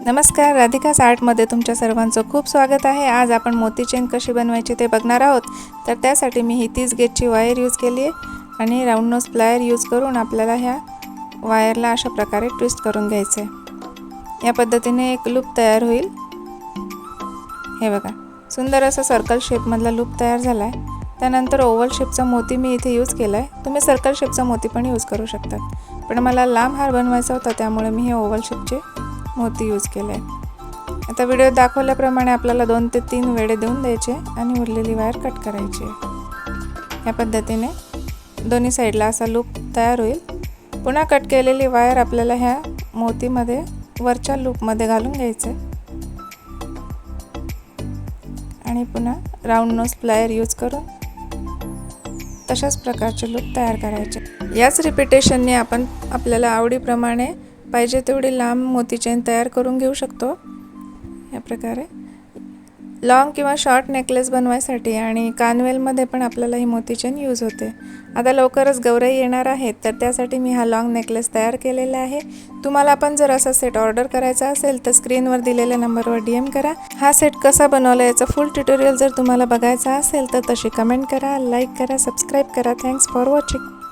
नमस्कार, राधिकास आर्टमध्ये तुमच्या सर्वांचं खूप स्वागत आहे। आज आपण मोती चेन कशी बनवायची ते बघणार आहोत। तर त्यासाठी मी ही 30 गेजची वायर यूज केली आहे आणि राऊंड नोज प्लायर यूज करून आपल्याला ह्या वायरला अशा प्रकारे ट्विस्ट करून घ्यायचं आहे। या पद्धतीने एक लूप तयार होईल। हे बघा, सुंदर असा सर्कल शेपमधला लूप तयार झाला आहे। त्यानंतर ओव्हल शेपचा मोती मी इथे यूज केला आहे। तुम्ही सर्कल शेपचा मोती पण यूज करू शकता, पण मला लांब हार बनवायचा होता त्यामुळे मी हे ओव्हल शेपचे मोती यूज केले। आता व्हिडिओ दाखवल्याप्रमाणे आपल्याला 2 ते 3 वेढे देऊन द्यायचे आणि उरलेली वायर कट करायची। या पद्धतीने दोन्ही साईडला असा लूप तयार होईल। पुन्हा कट केलेली वायर आपल्याला ह्या मोतीमध्ये वरच्या लूपमध्ये घालून घ्यायचे आणि पुन्हा राऊंड नोज प्लायर यूज करून तशाच प्रकारचे लूप तयार करायचे। याच रिपीटेशनने आपण आपल्याला आवडीप्रमाणे पाहिजे तेवढी लांब मोती चेन तयार करून घेऊ शकतो। या प्रकारे लॉंग किंवा शॉर्ट नेकलेस बनवायसाठी आणि कानवेलमध्ये पण आपल्याला ही मोती चेन यूज होते। आता लवकरच गौराई येणार आहेत, तर त्यासाठी मी हा लॉंग नेकलेस तयार केलेला आहे। तुम्हाला पण जर असा सेट ऑर्डर करायचा असेल तर स्क्रीनवर दिलेल्या नंबरवर DM करा। हा सेट कसा बनवला याचा फुल ट्युटोरियल जर तुम्हाला बघायचा असेल तर तशी कमेंट करा, लाईक करा, सबस्क्राईब करा। Thanks for watching.